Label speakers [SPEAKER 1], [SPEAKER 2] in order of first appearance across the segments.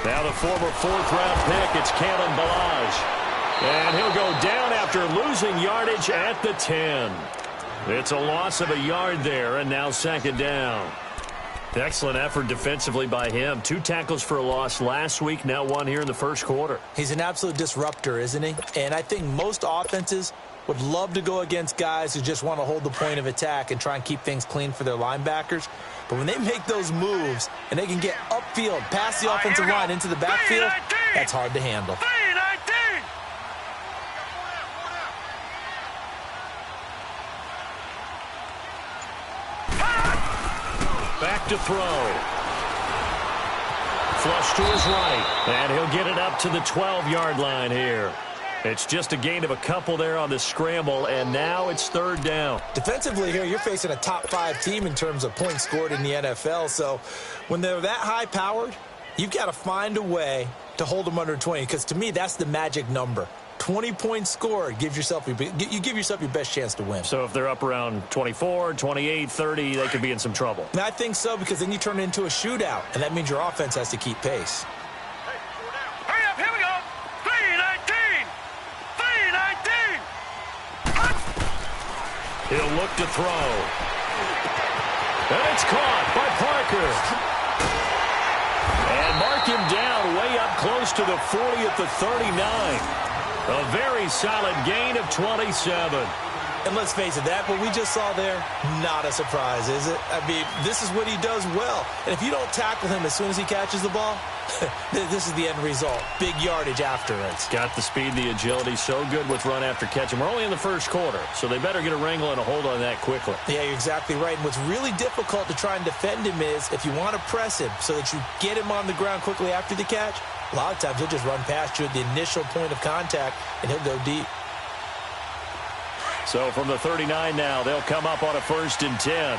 [SPEAKER 1] Now the former fourth-round pick, it's Kalen Ballage. And he'll go down after losing yardage at the 10. It's a loss of a yard there, and now second down. Excellent effort defensively by him. 2 tackles for a loss last week, now 1 here in the first quarter.
[SPEAKER 2] He's an absolute disruptor, isn't he? And I think most offenses would love to go against guys who just want to hold the point of attack and try and keep things clean for their linebackers. But when they make those moves and they can get upfield, past the offensive line into the backfield, that's hard to handle.
[SPEAKER 1] Back to throw. Flush to his right. And he'll get it up to the 12-yard line here. It's just a gain of a couple there on the scramble, and now it's third down.
[SPEAKER 2] Defensively here, you're facing a top-5 team in terms of points scored in the NFL. So when they're that high-powered, you've got to find a way to hold them under 20, because to me, that's the magic number. 20 points scored, you give yourself your best chance to win.
[SPEAKER 1] So if they're up around 24, 28, 30, they could be in some trouble.
[SPEAKER 2] And I think so, because then you turn it into a shootout, and that means your offense has to keep pace.
[SPEAKER 3] Hurry up, here we go. 3-19. 3-19.
[SPEAKER 1] He'll look to throw. And it's caught by Parker. And mark him down way up close to the 40 at the 39. A very solid gain of 27.
[SPEAKER 2] And let's face it, that what we just saw there, not a surprise, is it? I mean, this is what he does well. And if you don't tackle him as soon as he catches the ball, this is the end result. Big yardage afterwards.
[SPEAKER 1] Got the speed, the agility, so good with run after catch. And we're only in the first quarter, so they better get a wrangle and a hold on that quickly.
[SPEAKER 2] Yeah, you're exactly right. And what's really difficult to try and defend him is if you want to press him so that you get him on the ground quickly after the catch, a lot of times he'll just run past you at the initial point of contact, and he'll go deep.
[SPEAKER 1] So from the 39 now, they'll come up on a 1st and 10.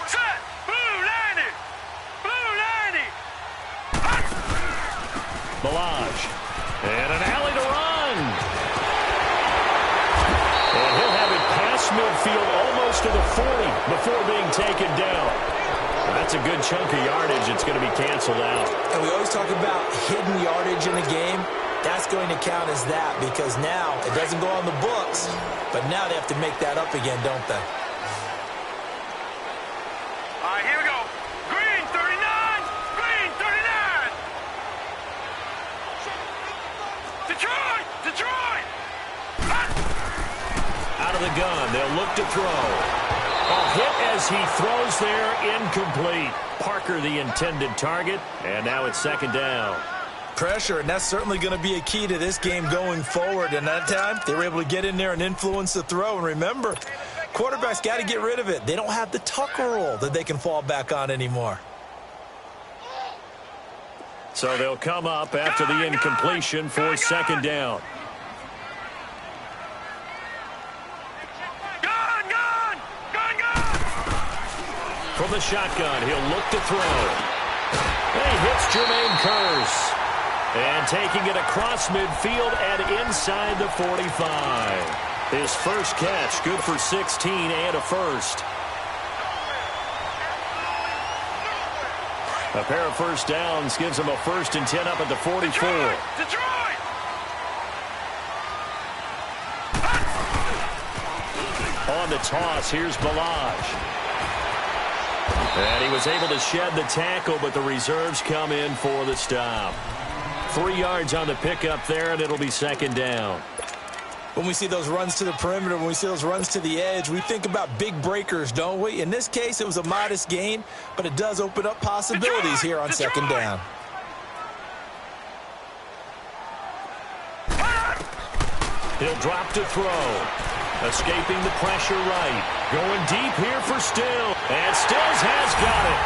[SPEAKER 3] Set. Blue 90. Blue 90.
[SPEAKER 1] Ballage. And an alley to run. And he'll have it past midfield almost to the 40 before being taken down. That's a good chunk of yardage. It's going to be canceled out.
[SPEAKER 2] And we always talk about hidden yardage in a game. That's going to count as that, because now it doesn't go on the books, but now they have to make that up again, don't they?
[SPEAKER 3] All right, here we go. Green 39. Green 39. Detroit. Detroit.
[SPEAKER 1] Out of the gun. They'll look to throw. A hit as he throws there, incomplete. Parker the intended target, and now it's second down.
[SPEAKER 2] Pressure, and that's certainly going to be a key to this game going forward. And that time, they were able to get in there and influence the throw. And remember, quarterbacks got to get rid of it. They don't have the Tucker rule that they can fall back on anymore.
[SPEAKER 1] So they'll come up after the incompletion for second down. From the shotgun, he'll look to throw. And he hits Jermaine Kearse. And taking it across midfield and inside the 45. His first catch, good for 16 and a first. A pair of first downs gives him a 1st and 10 up at the 44.
[SPEAKER 3] Detroit!
[SPEAKER 1] On the toss, here's Ballage. And he was able to shed the tackle, but the reserves come in for the stop. 3 yards on the pickup there, and it'll be second down.
[SPEAKER 2] When we see those runs to the perimeter, when we see those runs to the edge, we think about big breakers, don't we? In this case, it was a modest gain, but it does open up possibilities here on second down.
[SPEAKER 1] He'll drop to throw. Escaping the pressure right. Going deep here for Still. And Stills has got it.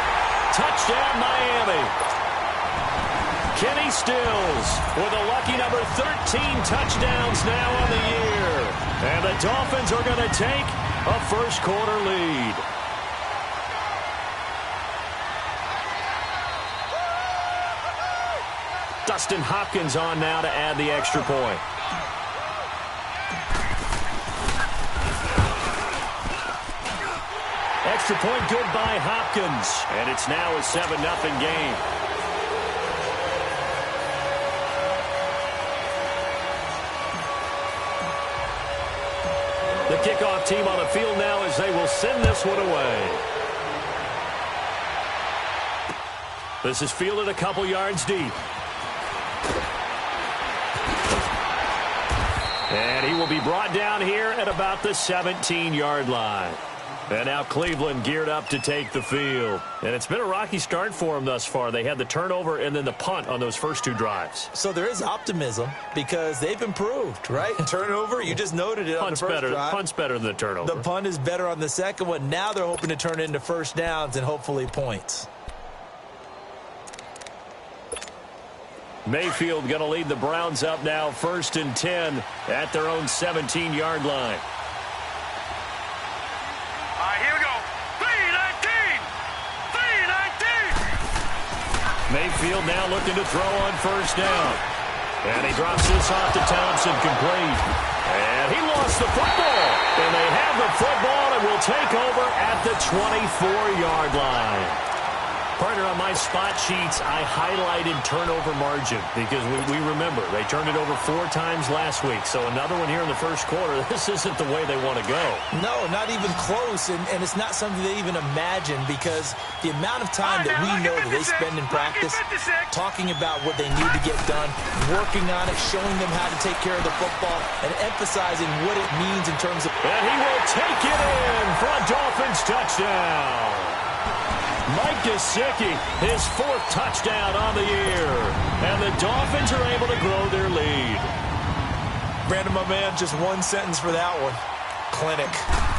[SPEAKER 1] Touchdown, Miami. Kenny Stills with a lucky number 13 touchdowns now on the year. And the Dolphins are going to take a first quarter lead. Dustin Hopkins on now to add the extra point. extra point good by Hopkins. And it's now a 7-0 game. The kickoff team on the field now as they will send this one away. This is fielded a couple yards deep. And he will be brought down here at about the 17-yard line. And now Cleveland geared up to take the field. And it's been a rocky start for them thus far. They had the turnover and then the punt on those first two drives.
[SPEAKER 2] So there is optimism because they've improved, right? Turnover, you just noted it on the first drive.
[SPEAKER 1] Punt's better than the turnover.
[SPEAKER 2] The punt is better on the second one. Now they're hoping to turn it into first downs and hopefully points.
[SPEAKER 1] Mayfield going to lead the Browns up now, 1st and 10 at their own 17-yard line.
[SPEAKER 3] Here we go. 3-19. 3-19.
[SPEAKER 1] Mayfield now looking to throw on first down. And he drops this off to Thompson, complete. And he lost the football. And they have the football and will take over at the 24-yard line. Partner, on my spot sheets, I highlighted turnover margin because we remember they turned it over 4 times last week. So another one here in the first quarter. This isn't the way they want to go.
[SPEAKER 2] No, not even close. And it's not something they even imagine because the amount of time that we know that they spend in practice talking about what they need to get done, working on it, showing them how to take care of the football, and emphasizing what it means in terms of...
[SPEAKER 1] And he will take it in for a Dolphins touchdown. Mike Gesicki, his 4th touchdown on the year. And the Dolphins are able to grow their lead.
[SPEAKER 2] Brandon, my man, just one sentence for that one. Clinic.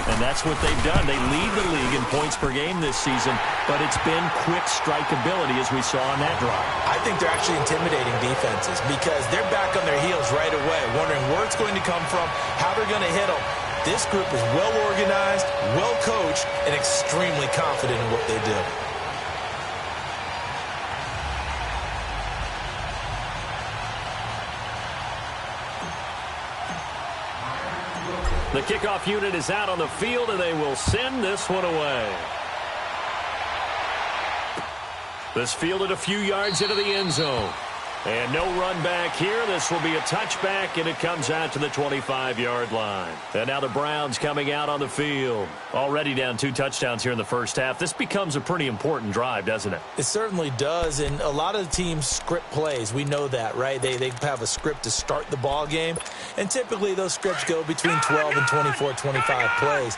[SPEAKER 1] And that's what they've done. They lead the league in points per game this season, but it's been quick strikeability as we saw on that drive.
[SPEAKER 2] I think they're actually intimidating defenses because they're back on their heels right away, wondering where it's going to come from, how they're going to hit them. This group is well organized, well coached, and extremely confident in what they do.
[SPEAKER 1] The kickoff unit is out on the field, and they will send this one away. This fielded a few yards into the end zone. And no run back here. This will be a touchback, and it comes out to the 25-yard line. And now the Browns coming out on the field. Already down 2 touchdowns here in the first half. This becomes a pretty important drive, doesn't it?
[SPEAKER 2] It certainly does, and a lot of the teams script plays. We know that, right? They have a script to start the ball game, and typically those scripts go between 12 and 24, 25 plays.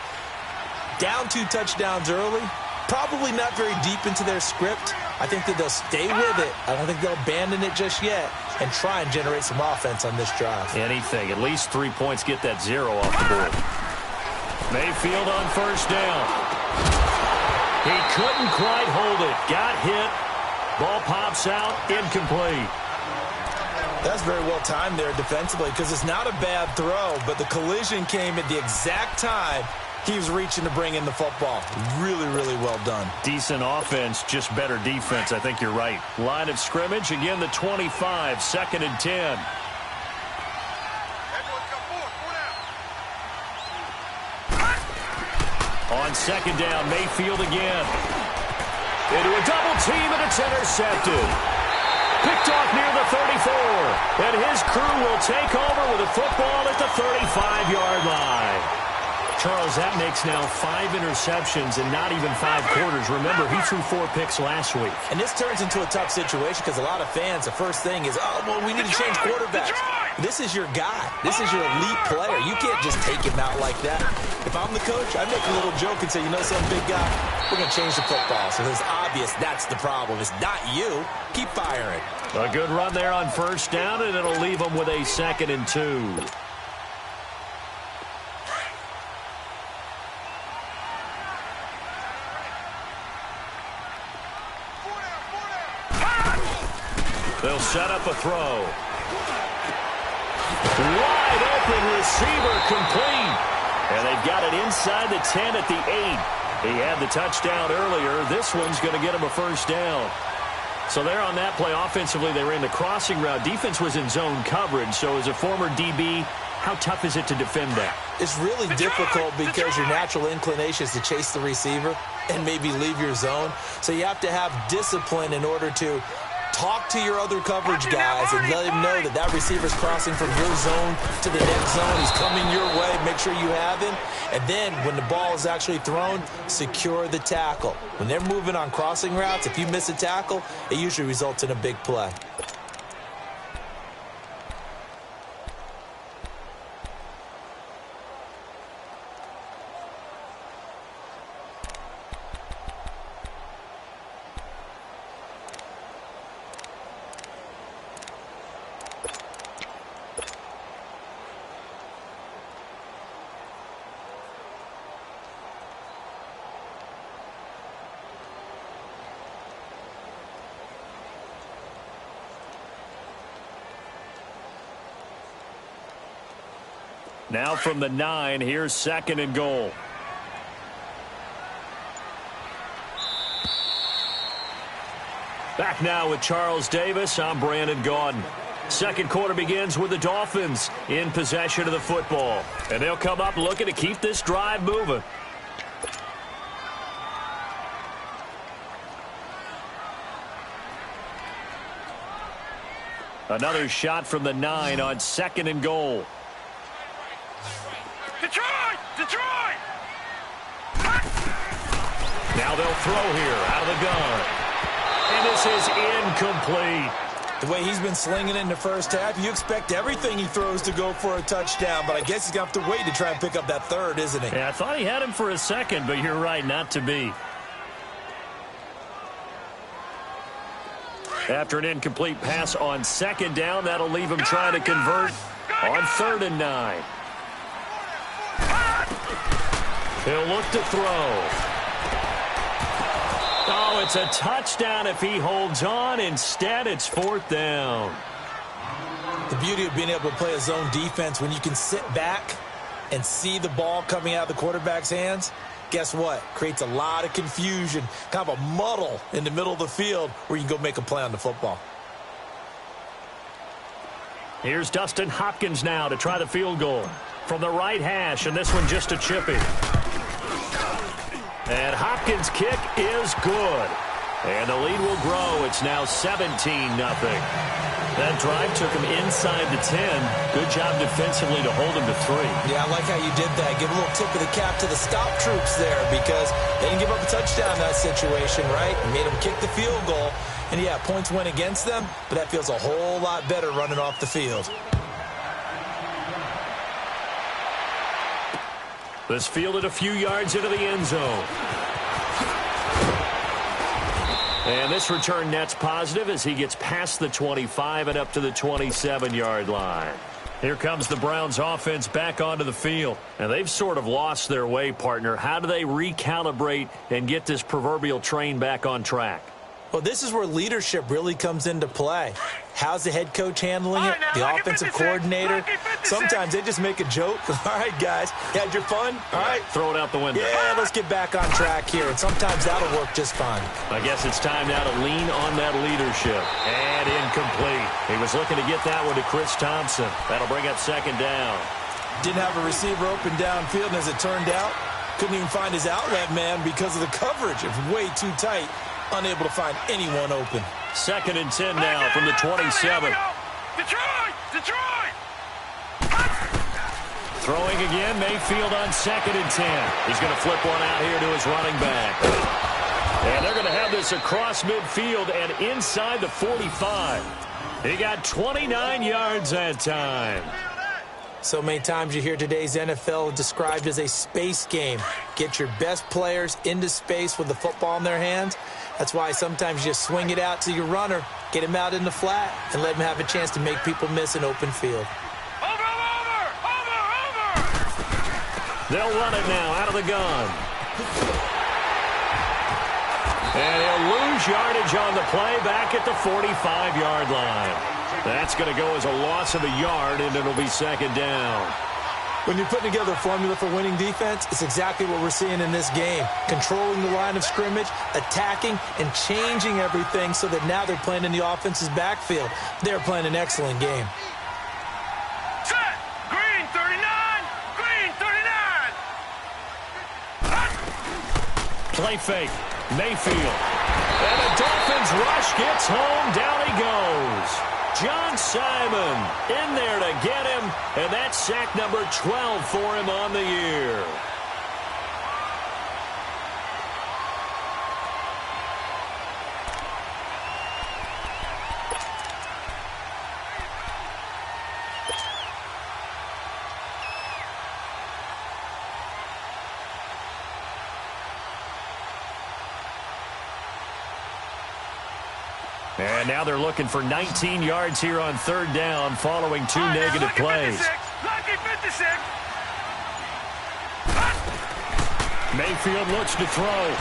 [SPEAKER 2] Down 2 touchdowns early, probably not very deep into their script. I think that they'll stay with it. I don't think they'll abandon it just yet and try and generate some offense on this drive.
[SPEAKER 1] Anything. At least 3 points, get that 0 off the board. Mayfield on first down. He couldn't quite hold it. Got hit. Ball pops out. Incomplete.
[SPEAKER 2] That's very well timed there defensively because it's not a bad throw, but the collision came at the exact time he was reaching to bring in the football. Really, really well done.
[SPEAKER 1] Decent offense, just better defense. I think you're right. Line of scrimmage, again, the 25, 2nd and 10. On 2nd down, Mayfield again. Into a double team, and it's intercepted. Picked off near the 34. And his crew will take over with a football at the 35-yard line. Charles, that makes now 5 interceptions and not even 5 quarters. Remember, he threw 4 picks last week.
[SPEAKER 2] And this turns into a tough situation because a lot of fans, the first thing is, oh, well, we need to change quarterbacks. This is your guy. This is your elite player. You can't just take him out like that. If I'm the coach, I make a little joke and say, you know some big guy, we're going to change the football. So it's obvious that's the problem. It's not you. Keep firing.
[SPEAKER 1] A good run there on first down, and it'll leave them with a 2nd and 2. They'll set up a throw. Wide open receiver, complete. And they've got it inside the 10 at the 8. He had the touchdown earlier. This one's going to get him a first down. So there on that play, offensively, they ran the crossing route. Defense was in zone coverage. So as a former DB, how tough is it to defend that?
[SPEAKER 2] It's really difficult because your natural inclination is to chase the receiver. and maybe leave your zone. So you have to have discipline in order to talk to your other coverage guys and let him know that that receiver's crossing from your zone to the next zone. He's coming your way. Make sure you have him. And then when the ball is actually thrown, secure the tackle. When they're moving on crossing routes, if you miss a tackle, it usually results in a big play.
[SPEAKER 1] Now from the 9, here's 2nd and goal. Back now with Charles Davis. I'm Brandon Gaudin. Second quarter begins with the Dolphins in possession of the football. And they'll come up looking to keep this drive moving. Another shot from the 9 on 2nd and goal.
[SPEAKER 3] Detroit! Detroit!
[SPEAKER 1] Now they'll throw here out of the gun. And this is incomplete.
[SPEAKER 2] The way he's been slinging it in the first half, you expect everything he throws to go for a touchdown, but I guess he's going to have to wait to try and pick up that third, isn't he?
[SPEAKER 1] Yeah, I thought he had him for a second, but you're right, not to be. After an incomplete pass on 2nd down, that'll leave him trying to convert on 3rd and 9. He'll look to throw. Oh, it's a touchdown if he holds on. Instead, it's 4th down.
[SPEAKER 2] The beauty of being able to play a zone defense when you can sit back and see the ball coming out of the quarterback's hands, guess what? Creates a lot of confusion, kind of a muddle in the middle of the field where you can go make a play on the football.
[SPEAKER 1] Here's Dustin Hopkins now to try the field goal from the right hash, and this one just a chippy. And Hopkins' kick is good. And the lead will grow. It's now 17-0. That drive took him inside the 10. Good job defensively to hold him to 3.
[SPEAKER 2] Yeah, I like how you did that. Give a little tip of the cap to the stop troops there because they didn't give up a touchdown in that situation, right? Made them kick the field goal. And, yeah, points went against them, but that feels a whole lot better running off the field.
[SPEAKER 1] This fielded a few yards into the end zone. And this return net's positive as he gets past the 25 and up to the 27-yard line. Here comes the Browns offense back onto the field. And they've sort of lost their way, partner. How do they recalibrate and get this proverbial train back on track?
[SPEAKER 2] Well, this is where leadership really comes into play. How's the head coach handling it? The offensive coordinator? Sometimes they just make a joke. All right, guys, you had your fun? All right.
[SPEAKER 1] Throw it out the window.
[SPEAKER 2] Yeah, let's get back on track here. And sometimes that'll work just fine.
[SPEAKER 1] I guess it's time now to lean on that leadership. And incomplete. He was looking to get that one to Chris Thompson. That'll bring up 2nd down.
[SPEAKER 2] Didn't have a receiver open downfield, and as it turned out, couldn't even find his outlet man because of the coverage. It was way too tight. Unable to find anyone open.
[SPEAKER 1] 2nd and 10 now from the 27.
[SPEAKER 3] Detroit! Detroit!
[SPEAKER 1] Throwing again, Mayfield on 2nd and 10. He's going to flip one out here to his running back. And they're going to have this across midfield and inside the 45. He got 29 yards that time.
[SPEAKER 2] So many times you hear today's NFL described as a space game. Get your best players into space with the football in their hands. That's why sometimes you just swing it out to your runner, get him out in the flat, and let him have a chance to make people miss an open field.
[SPEAKER 3] Over!
[SPEAKER 1] They'll run it now out of the gun. And he'll lose yardage on the play back at the 45-yard line. That's going to go as a loss of a yard, and it'll be 2nd down.
[SPEAKER 2] When you're putting together a formula for winning defense, it's exactly what we're seeing in this game. Controlling the line of scrimmage, attacking, and changing everything so that now they're playing in the offense's backfield. They're playing an excellent game.
[SPEAKER 3] Set! Green 39! Green 39!
[SPEAKER 1] Play fake. Mayfield. And the Dolphins rush gets home. Down he goes. John Simon in there to get him. And that's sack number 12 for him on the year. And now they're looking for 19 yards here on third down following two negative plays. Mayfield looks to throw.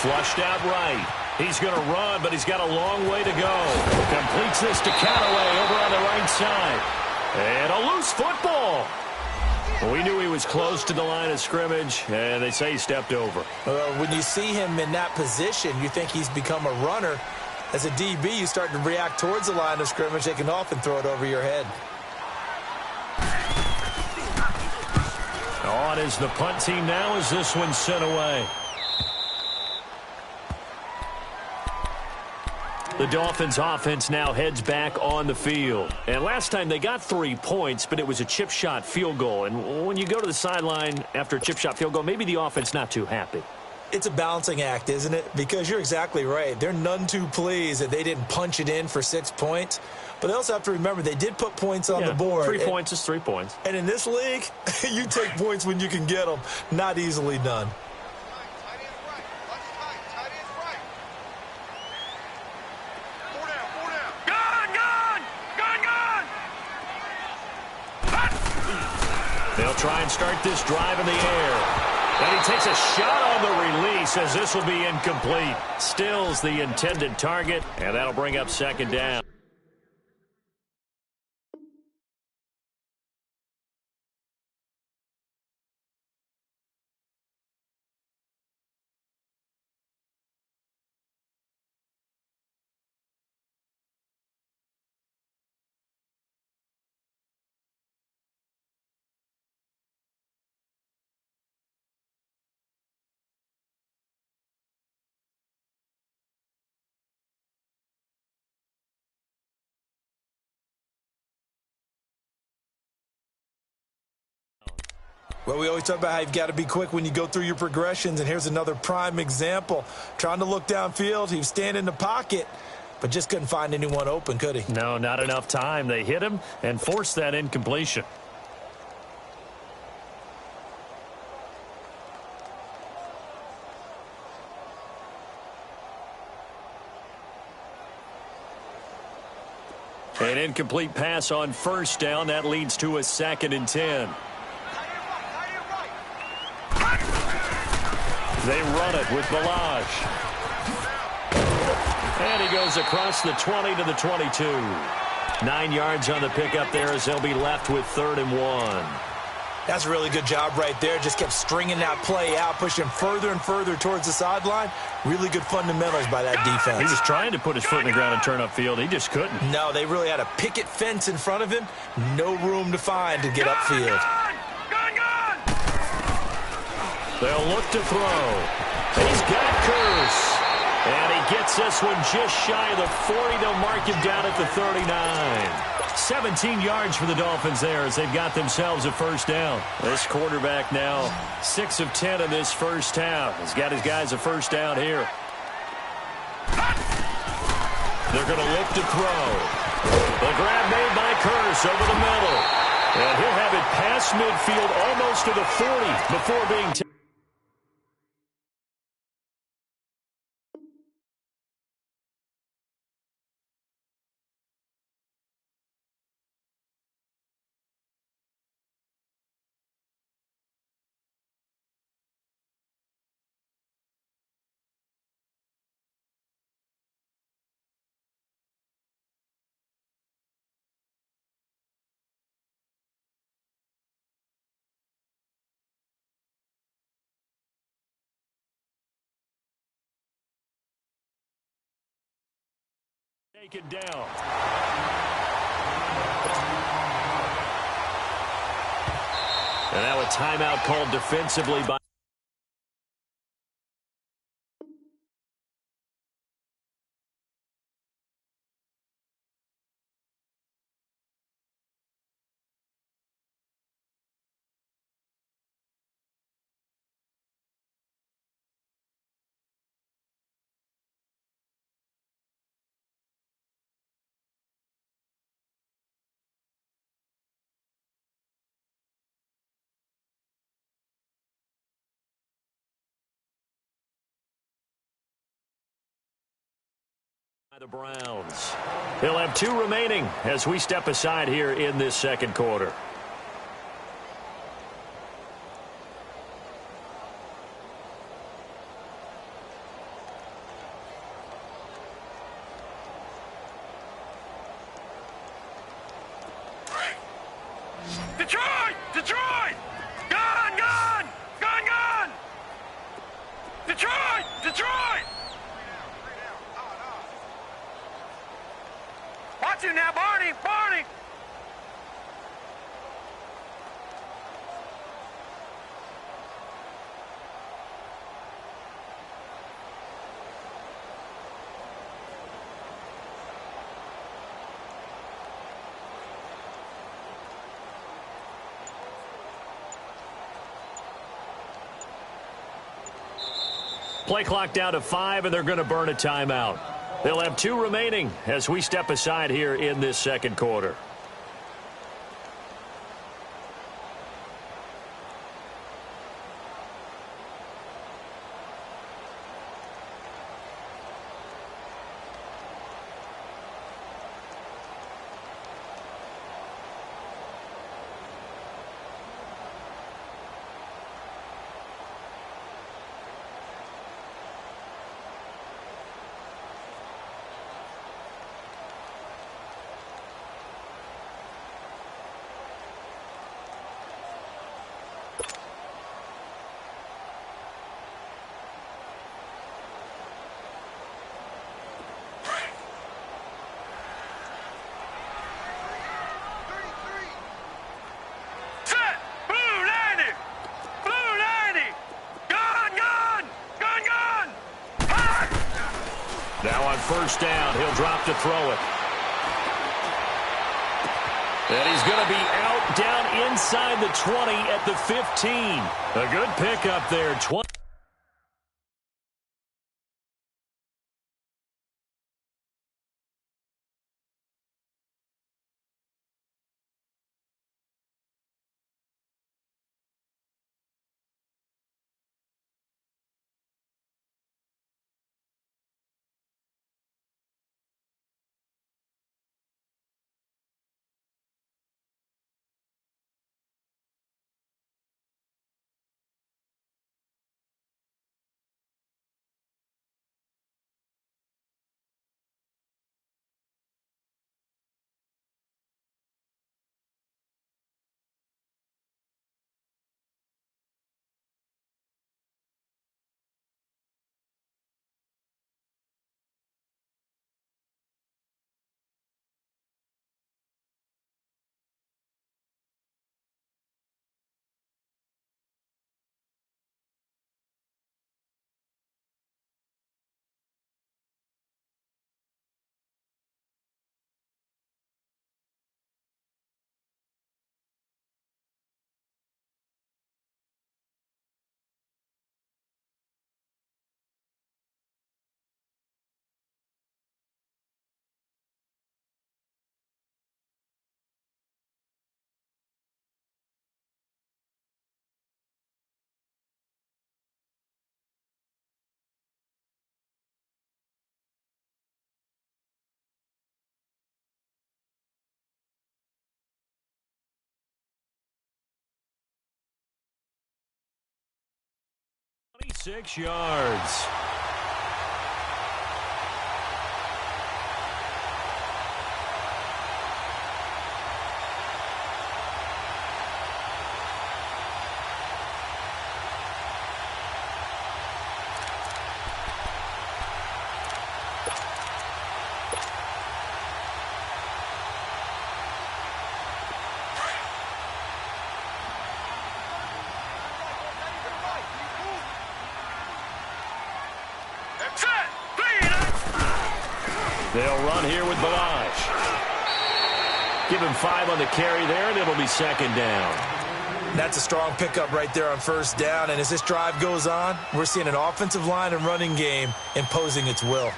[SPEAKER 1] Flushed out right. He's going to run, but he's got a long way to go. Completes this to Callaway over on the right side. And a loose football. We knew he was close to the line of scrimmage, and they say he stepped over.
[SPEAKER 2] When you see him in that position, you think he's become a runner. As a DB, you start to react towards the line of scrimmage. They can often throw it over your head.
[SPEAKER 1] On is the punt team now as this one's sent away. The Dolphins offense now heads back on the field. And last time they got 3 points, but it was a chip shot field goal. And when you go to the sideline after a chip shot field goal, maybe the offense not too happy.
[SPEAKER 2] It's a balancing act, isn't it? Because you're exactly right. They're none too pleased that they didn't punch it in for 6 points. But they also have to remember they did put points on the board.
[SPEAKER 1] 3 points is 3 points.
[SPEAKER 2] And in this league, you take points when you can get them. Not easily done.
[SPEAKER 1] They'll try and start this drive in the air. And he takes a shot on the release as this will be incomplete. Stills the intended target, and that'll bring up second down.
[SPEAKER 2] Well, we always talk about how you've got to be quick when you go through your progressions, and here's another prime example. Trying to look downfield, he was standing in the pocket, but just couldn't find anyone open, could he?
[SPEAKER 1] No, not enough time. They hit him and forced that incompletion. An incomplete pass on first down. That leads to a 2nd and 10. They run it with Balaj. And he goes across the 20 to the 22. 9 yards on the pickup there as they'll be left with 3rd and 1.
[SPEAKER 2] That's a really good job right there. Just kept stringing that play out, pushing further and further towards the sideline. Really good fundamentals by that defense.
[SPEAKER 1] He was trying to put his foot in the ground and turn upfield. He just couldn't.
[SPEAKER 2] No, they really had a picket fence in front of him. No room to find to get upfield.
[SPEAKER 1] They'll look to throw. He's got Curse. And he gets this one just shy of the 40. They'll mark him down at the 39. 17 yards for the Dolphins there as they've got themselves a first down. This quarterback now 6 of 10 in this first half. He's got his guys a first down here. They're going to look to throw. The grab made by Curse over the middle. And he'll have it past midfield almost to the 40 before being taken. Taken down. And now a timeout called defensively by The Browns. He'll have 2 remaining as we step aside here in this second quarter.
[SPEAKER 3] Detroit! Detroit! Gone! Gone! Gone! Gone! Detroit! Detroit! Watch him now, Barney! Barney!
[SPEAKER 1] Play clock down to 5, and they're going to burn a timeout. They'll have 2 remaining as we step aside here in this second quarter. Now on first down, he'll drop to throw it. And he's going to be out down inside the 20 at the 15. A good pickup there. 20. Six yards. They'll run here with Balazs. Give him 5 on the carry there, and it'll be second down.
[SPEAKER 2] That's a strong pickup right there on first down. And as this drive goes on, we're seeing an offensive line and running game imposing its will.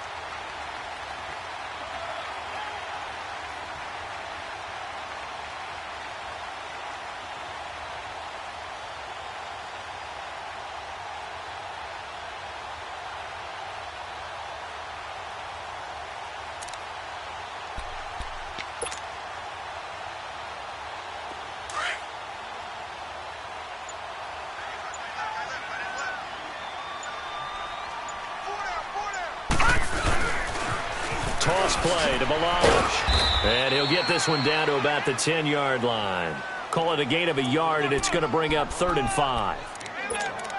[SPEAKER 1] toss play to Balaj. And he'll get this one down to about the 10-yard line. Call it a gain of a yard, and it's going to bring up 3rd and 5.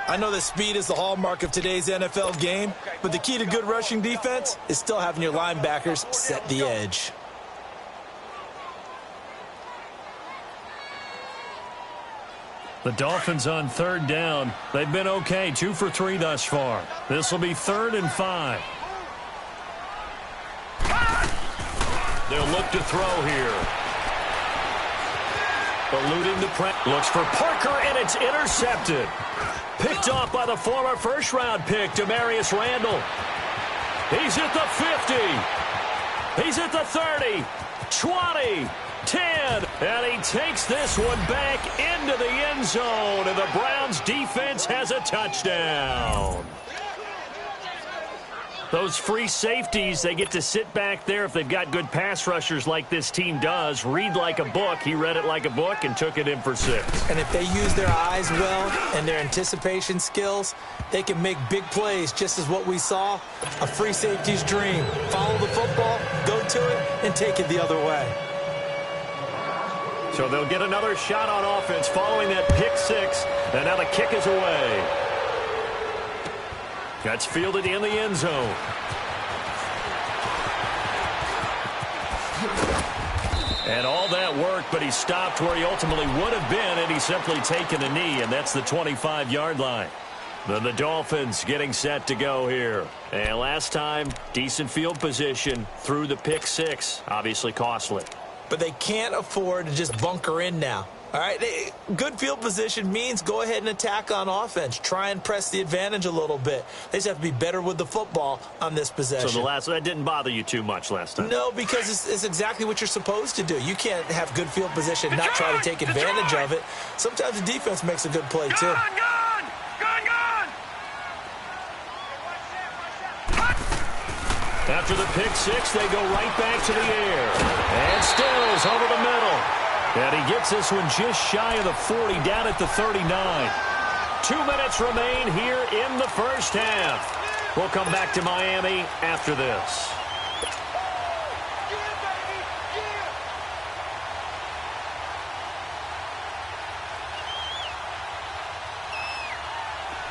[SPEAKER 2] I know that speed is the hallmark of today's NFL game, but the key to good rushing defense is still having your linebackers set the edge.
[SPEAKER 1] The Dolphins on 3rd down. They've been okay, 2 for 3 thus far. This will be 3rd and 5. They'll look to throw here. Eluding the press. Looks for Parker, and it's intercepted. Picked off by the former first-round pick, Demarius Randall. He's at the 50. He's at the 30. 20. 10. And he takes this one back into the end zone, and the Browns defense has a touchdown. Those free safeties, they get to sit back there if they've got good pass rushers like this team does. Read like a book. He read it like a book and took it in for 6.
[SPEAKER 2] And if they use their eyes well and their anticipation skills, they can make big plays, just as what we saw. A free safety's dream. Follow the football, go to it, and take it the other way.
[SPEAKER 1] So they'll get another shot on offense following that pick 6. And now the kick is away. That's fielded in the end zone. And all that work, but he stopped where he ultimately would have been, and he's simply taken a knee, and that's the 25-yard line. Then the Dolphins getting set to go here. And last time, decent field position through the pick 6. Obviously costly.
[SPEAKER 2] But they can't afford to just bunker in now. All right, good field position means go ahead and attack on offense. Try and press the advantage a little bit. They just have to be better with the football on this possession.
[SPEAKER 1] So that didn't bother you too much last time?
[SPEAKER 2] No, because it's exactly what you're supposed to do. You can't have good field position and not try to take advantage of it. Sometimes the defense makes a good play, too.
[SPEAKER 3] Gone!
[SPEAKER 1] After the pick 6, they go right back to the air. And Stills over the middle. And he gets this one just shy of the 40, down at the 39. 2 minutes remain here in the first half. We'll come back to Miami after this.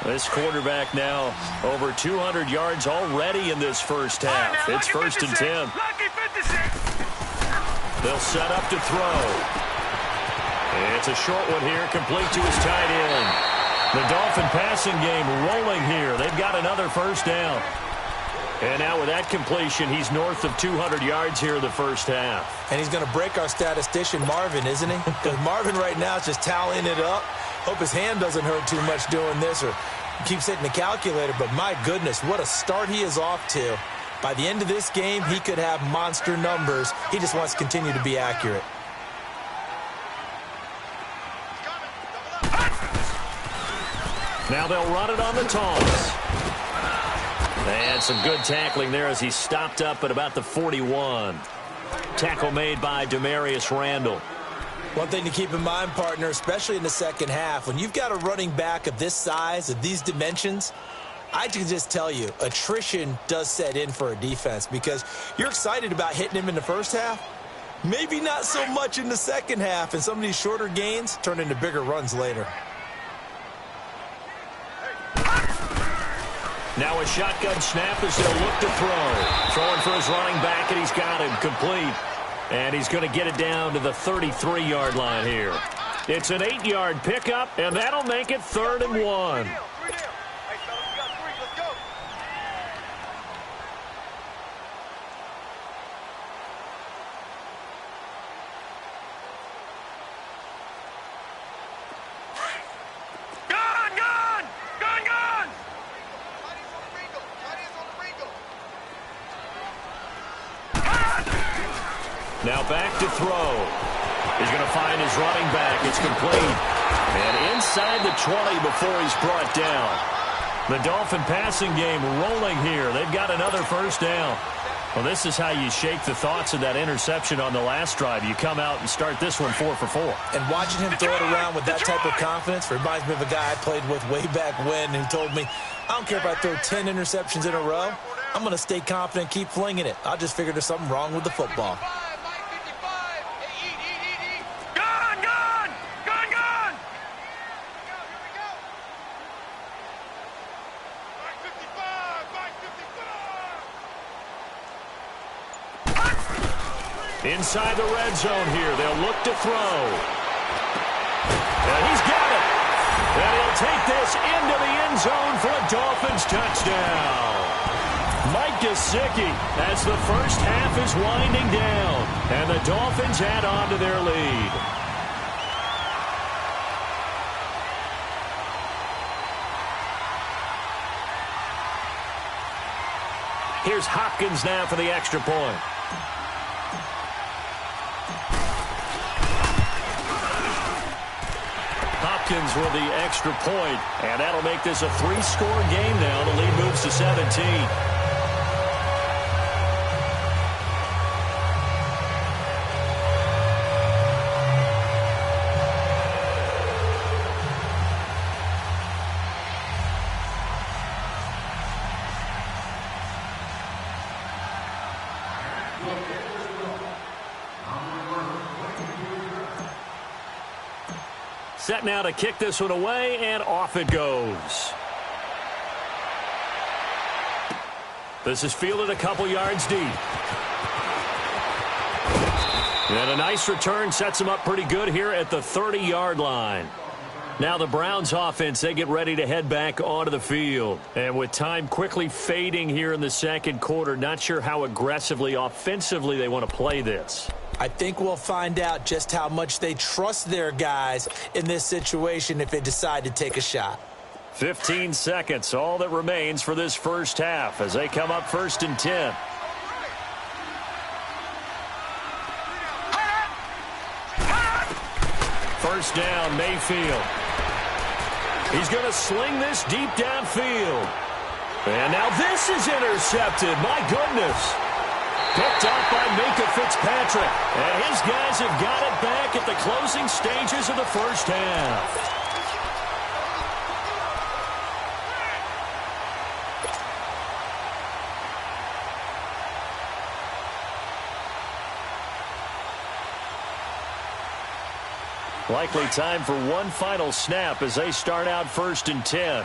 [SPEAKER 1] This quarterback now over 200 yards already in this first half. It's 1st and 10. They'll set up to throw. It's a short one here, complete to his tight end. The Dolphin passing game rolling here. They've got another first down. And now with that completion, he's north of 200 yards here in the first half.
[SPEAKER 2] And he's going to break our statistician Marvin, isn't he? Because Marvin right now is just tallying it up. Hope his hand doesn't hurt too much doing this or keeps hitting the calculator. But my goodness, what a start he is off to. By the end of this game, he could have monster numbers. He just wants to continue to be accurate.
[SPEAKER 1] Now they'll run it on the toss. And some good tackling there as he stopped up at about the 41. Tackle made by Demarius Randall.
[SPEAKER 2] One thing to keep in mind, partner, especially in the second half, when you've got a running back of this size, of these dimensions, I can just tell you, attrition does set in for a defense because you're excited about hitting him in the first half. Maybe not so much in the second half, and some of these shorter gains turn into bigger runs later.
[SPEAKER 1] Now a shotgun snap as they'll look to throw. Throwing for his running back, and he's got him complete. And he's going to get it down to the 33-yard line here. It's an 8-yard pickup, and that'll make it 3rd and 1. Now back to throw. He's going to find his running back. It's complete. And inside the 20 before he's brought down. The Dolphin passing game rolling here. They've got another first down. Well, this is how you shake the thoughts of that interception on the last drive. You come out and start this one 4 for 4.
[SPEAKER 2] And watching him throw it around with that type of confidence reminds me of a guy I played with way back when who told me, I don't care if I throw 10 interceptions in a row. I'm going to stay confident, keep flinging it. I just figured there's something wrong with the football.
[SPEAKER 1] Inside the red zone here, they'll look to throw. And he's got it. And he'll take this into the end zone for a Dolphins touchdown. Mike Gesicki as the first half is winding down. And the Dolphins add on to their lead. Here's Hopkins now for the extra point. Hopkins with the extra point, and that'll make this a 3-score game now. The lead moves to 17. Set now to kick this one away, and off it goes. This is fielded a couple yards deep. And a nice return sets him up pretty good here at the 30-yard line. Now the Browns offense, they get ready to head back onto the field. And with time quickly fading here in the second quarter, not sure how aggressively, offensively they want to play this.
[SPEAKER 2] I think we'll find out just how much they trust their guys in this situation if they decide to take a shot.
[SPEAKER 1] 15 seconds, all that remains for this first half as they come up 1st and 10. First down, Mayfield. He's going to sling this deep downfield. And now this is intercepted. My goodness. Picked up by Minka Fitzpatrick. And his guys have got it back at the closing stages of the first half. Likely time for one final snap as they start out 1st and 10.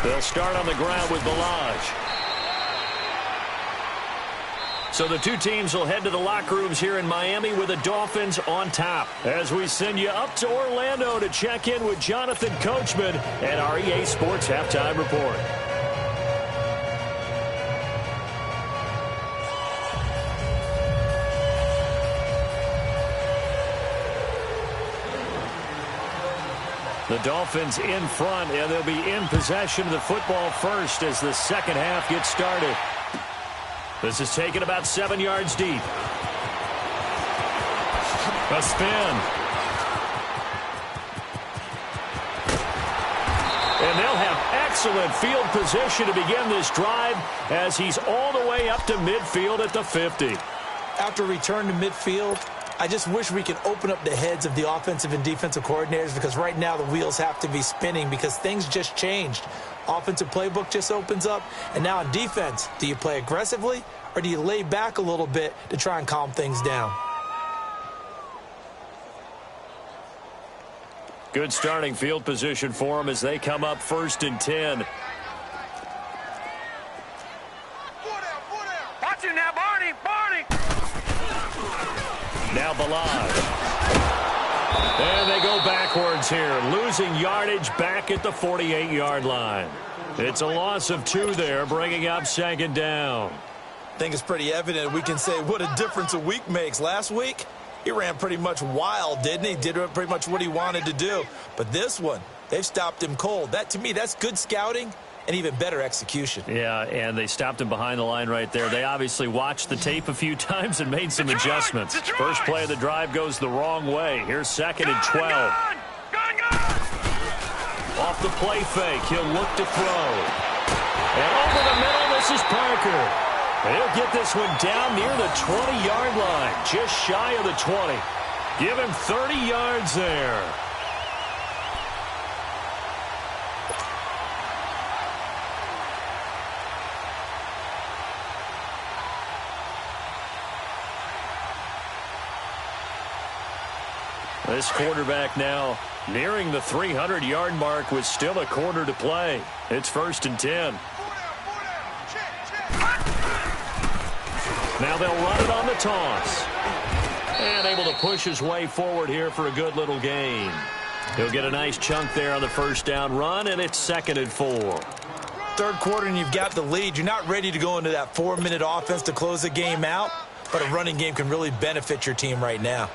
[SPEAKER 1] They'll start on the ground with Balaj. So the two teams will head to the locker rooms here in Miami with the Dolphins on top. As we send you up to Orlando to check in with Jonathan Coachman at our EA Sports Halftime Report. The Dolphins in front, and they'll be in possession of the football first as the second half gets started. This is taken about 7 yards deep. A spin. And they'll have excellent field position to begin this drive as he's all the way up to midfield at the 50.
[SPEAKER 2] After return to midfield, I just wish we could open up the heads of the offensive and defensive coordinators, because right now the wheels have to be spinning because things just changed. Offensive playbook just opens up, and now on defense, do you play aggressively or do you lay back a little bit to try and calm things down?
[SPEAKER 1] Good starting field position for them as they come up 1st and 10.
[SPEAKER 3] Watch him now, Barney!
[SPEAKER 1] Now Balaj. And they go backwards here, losing yardage back at the 48-yard line. It's a loss of 2 there, bringing up 2nd down.
[SPEAKER 2] I think it's pretty evident we can say what a difference a week makes. Last week, he ran pretty much wild, didn't he? Did pretty much what he wanted to do. But this one, they've stopped him cold. That, to me, that's good scouting and even better execution.
[SPEAKER 1] Yeah, and they stopped him behind the line right there. They obviously watched the tape a few times and made some adjustments. First play of the drive goes the wrong way. Here's 2nd and 12. Off the play fake, he'll look to throw. And over the middle, this is Parker. He'll get this one down near the 20-yard line, just shy of the 20. Give him 30 yards there. This quarterback now nearing the 300-yard mark with still a quarter to play. It's 1st and 10. Now they'll run it on the toss. And able to push his way forward here for a good little gain. He'll get a nice chunk there on the first down run, and it's 2nd and 4.
[SPEAKER 2] Third quarter and you've got the lead. You're not ready to go into that 4-minute offense to close the game out, but a running game can really benefit your team right now.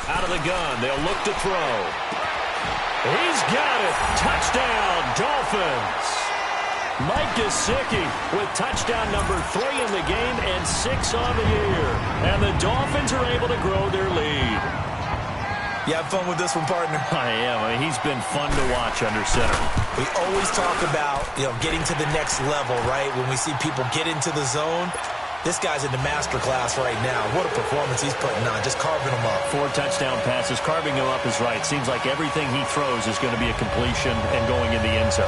[SPEAKER 1] Out of the gun, they'll look to throw. He's got it. Touchdown, Dolphins. Mike Gesicki with touchdown number 3 in the game and 6 on the year. And the Dolphins are able to grow their lead.
[SPEAKER 2] You have fun with this one, partner?
[SPEAKER 1] I am. I mean, he's been fun to watch under center.
[SPEAKER 2] We always talk about, getting to the next level, right? When we see people get into the zone, this guy's in the master class right now. What a performance he's putting on, just carving them up.
[SPEAKER 1] 4 touchdown passes. Carving him up is right. Seems like everything he throws is going to be a completion and going in the end zone.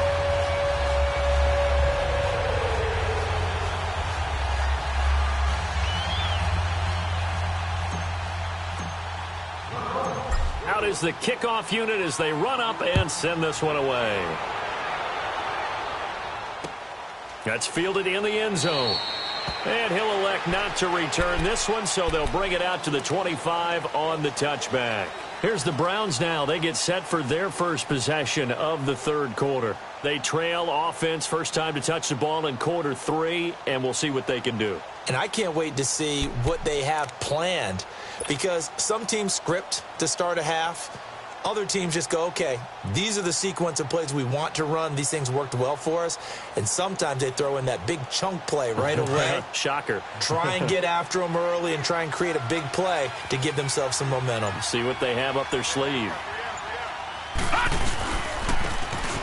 [SPEAKER 1] Out is the kickoff unit as they run up and send this one away. That's fielded in the end zone. And he'll elect not to return this one, so they'll bring it out to the 25 on the touchback. Here's the Browns now. They get set for their first possession of the third quarter. They trail offense, first time to touch the ball in quarter 3, and we'll see what they can do.
[SPEAKER 2] And I can't wait to see what they have planned, because some teams script to start a half. Other teams just go, okay, these are the sequence of plays we want to run. These things worked well for us. And sometimes they throw in that big chunk play right away.
[SPEAKER 1] Shocker.
[SPEAKER 2] Try and get after them early and try and create a big play to give themselves some momentum.
[SPEAKER 1] See what they have up their sleeve.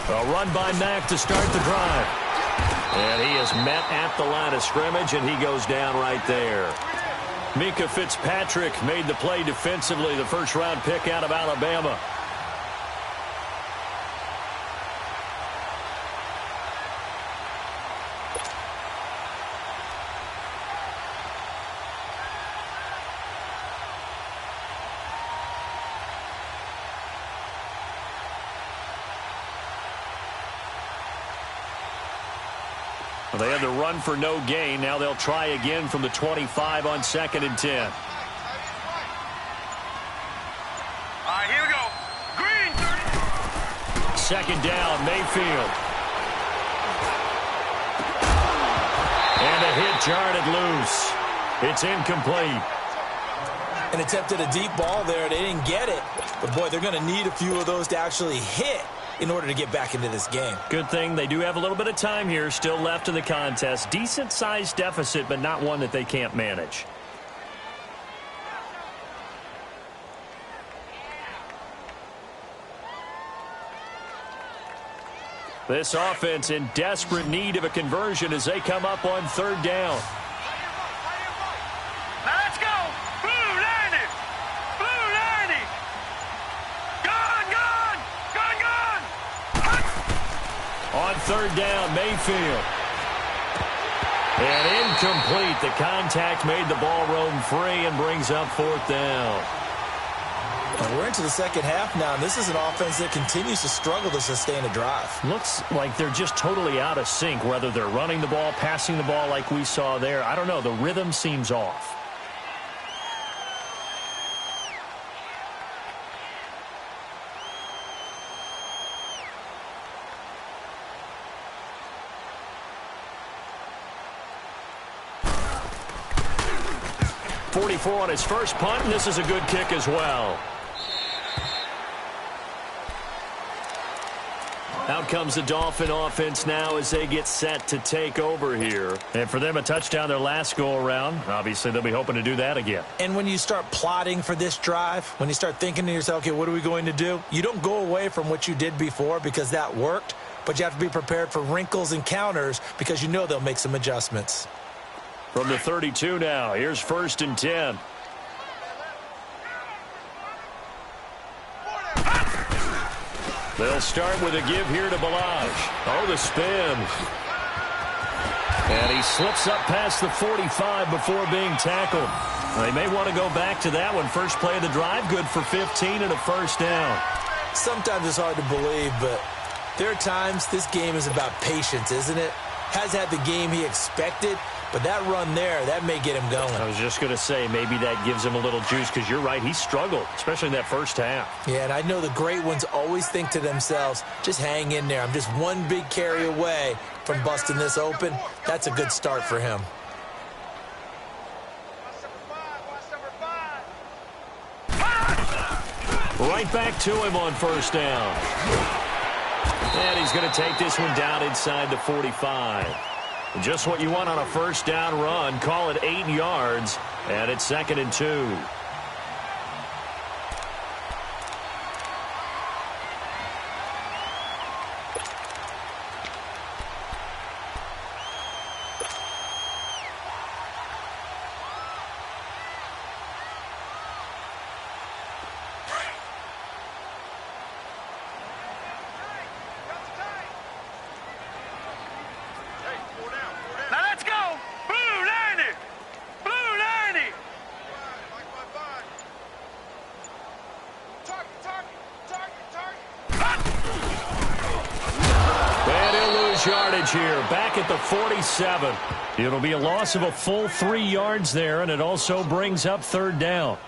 [SPEAKER 1] A run by Mack to start the drive. And he is met at the line of scrimmage, and he goes down right there. Mika Fitzpatrick made the play defensively, the first-round pick out of Alabama. Well, they had the run for no gain. Now they'll try again from the 25 on 2nd and 10.
[SPEAKER 3] All right, here we go. Green.
[SPEAKER 1] 2nd down, Mayfield. And a hit jarred it loose. It's incomplete.
[SPEAKER 2] And attempted a deep ball there. They didn't get it. But, boy, they're going to need a few of those to actually hit in order to get back into this game.
[SPEAKER 1] Good thing they do have a little bit of time here still left in the contest. Decent-sized deficit, but not one that they can't manage. This offense in desperate need of a conversion as they come up on 3rd down.
[SPEAKER 3] Now let's go. Blue 90. Blue 90. Gone, gone. Gone, gone.
[SPEAKER 1] On 3rd down, Mayfield. And incomplete. The contact made the ball roam free and brings up 4th down.
[SPEAKER 2] Well, we're into the second half now, and this is an offense that continues to struggle to sustain a drive.
[SPEAKER 1] Looks like they're just totally out of sync, whether they're running the ball, passing the ball like we saw there. I don't know. The rhythm seems off. .44 on his first punt, and this is a good kick as well. Out comes the Dolphin offense now as they get set to take over here. And for them, a touchdown their last go-around. Obviously, they'll be hoping to do that again.
[SPEAKER 2] And when you start plotting for this drive, when you start thinking to yourself, okay, what are we going to do? You don't go away from what you did before because that worked, but you have to be prepared for wrinkles and counters because you know they'll make some adjustments.
[SPEAKER 1] From the 32 now, here's 1st and 10. They'll start with a give here to Balaj. Oh, the spin. And he slips up past the 45 before being tackled. They may want to go back to that one. First play of the drive, good for 15 and a first down.
[SPEAKER 2] Sometimes it's hard to believe, but there are times this game is about patience, isn't it? Has had the game he expected, but that run there, that may get him going.
[SPEAKER 1] I was just going to say, maybe that gives him a little juice, because you're right, he struggled, especially in that first half.
[SPEAKER 2] Yeah, and I know the great ones always think to themselves, just hang in there. I'm just one big carry away from busting this open. That's a good start for him.
[SPEAKER 1] Right back to him on first down. And he's going to take this one down inside the 45. Just what you want on a first down run. Call it 8 yards, and it's 2nd and 2. Yardage here, back at the 47. It'll be a loss of a full 3 yards there, and it also brings up 3rd down.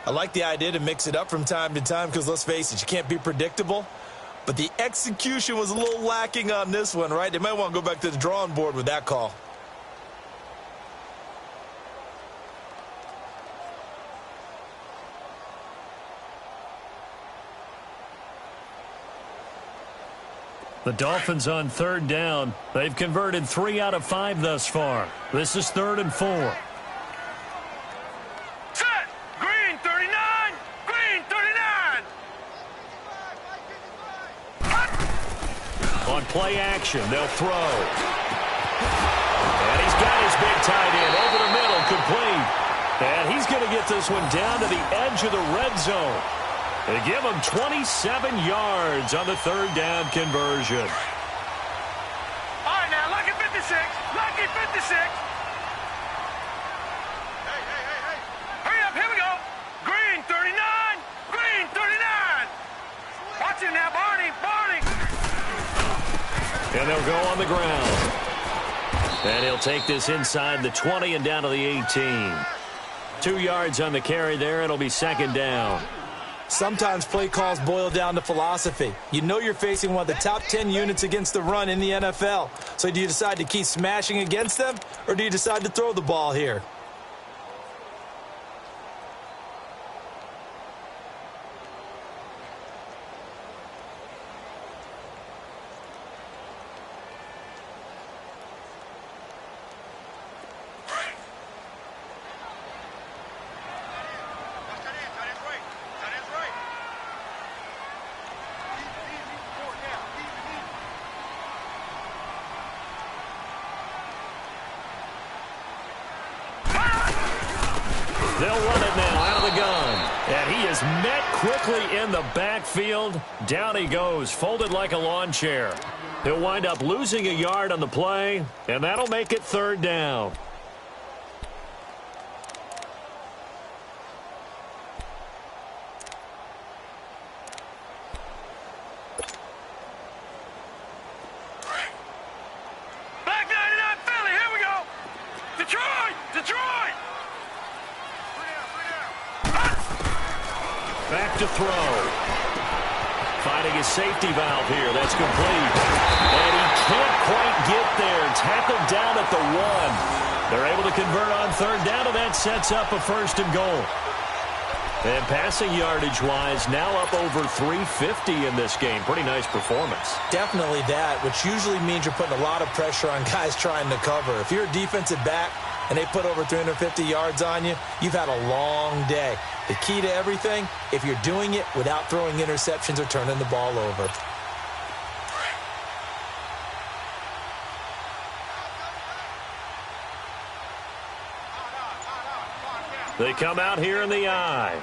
[SPEAKER 2] I like the idea to mix it up from time to time because, let's face it, you can't be predictable. But the execution was a little lacking on this one, right? They might want to go back to the drawing board with that call.
[SPEAKER 1] The Dolphins on 3rd down. They've converted 3 out of 5 thus far. This is 3rd and 4.
[SPEAKER 3] Set! Green 39! Green 39!
[SPEAKER 1] On play action, they'll throw. And he's got his big tight end over the middle, complete. And he's going to get this one down to the edge of the red zone. They give him 27 yards on the 3rd down conversion.
[SPEAKER 3] All right, now, lucky 56. Lucky 56. Hey. Hurry up, here we go. Green 39. Green 39. Watch him now, Barney.
[SPEAKER 1] And they'll go on the ground. And he'll take this inside the 20 and down to the 18. 2 yards on the carry there. It'll be 2nd down.
[SPEAKER 2] Sometimes play calls boil down to philosophy. You know you're facing one of the top 10 units against the run in the NFL. So do you decide to keep smashing against them, or do you decide to throw the ball here?
[SPEAKER 1] They'll run it now out of the gun. And he is met quickly in the backfield. Down he goes, folded like a lawn chair. He'll wind up losing a yard on the play, and that'll make it 3rd down.
[SPEAKER 3] Black 99 Philly, here we go. Detroit.
[SPEAKER 1] Back to throw. Finding his safety valve here. That's complete. And he can't quite get there. Tackled down at the 1. They're able to convert on 3rd down, and that sets up a 1st and goal. And passing yardage-wise, now up over 350 in this game. Pretty nice performance.
[SPEAKER 2] Definitely that, which usually means you're putting a lot of pressure on guys trying to cover. If you're a defensive back and they put over 350 yards on you, you've had a long day. The key to everything, if you're doing it without throwing interceptions or turning the ball over.
[SPEAKER 1] They come out here in the eye.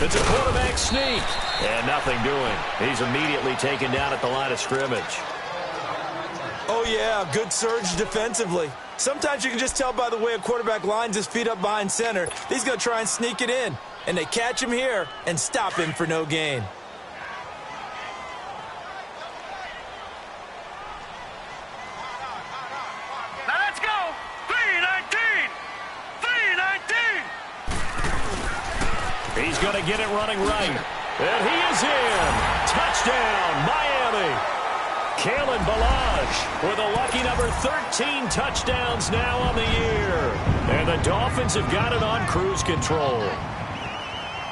[SPEAKER 1] It's a quarterback sneak. And nothing doing. He's immediately taken down at the line of scrimmage.
[SPEAKER 2] Oh, yeah, good surge defensively. Sometimes you can just tell by the way a quarterback lines his feet up behind center. He's going to try and sneak it in. And they catch him here and stop him for no gain.
[SPEAKER 3] Now let's go. 319. 319.
[SPEAKER 1] He's going to get it running right. And he is in. Touchdown, Miami. Kalen Ballage with a lucky number 13 touchdowns now on the year. And the Dolphins have got it on cruise control.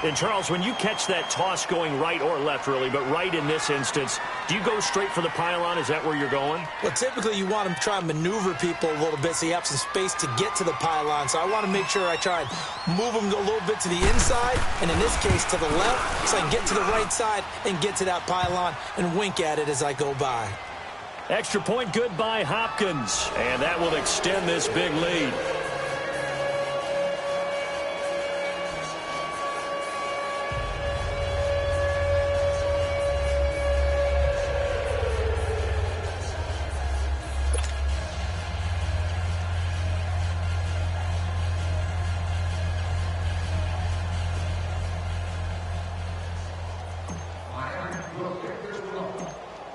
[SPEAKER 1] And, Charles, when you catch that toss going right or left, really, but right in this instance, do you go straight for the pylon? Is that where you're going?
[SPEAKER 2] Well, typically you want to try and maneuver people a little bit so you have some space to get to the pylon. So I want to make sure I try and move them a little bit to the inside, and in this case to the left, so I can get to the right side and get to that pylon and wink at it as I go by.
[SPEAKER 1] Extra point good by Hopkins, and that will extend this big lead.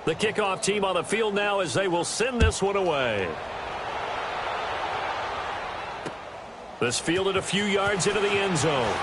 [SPEAKER 1] The kickoff team on the field now as they will send this one away. This fielded a few yards into the end zone.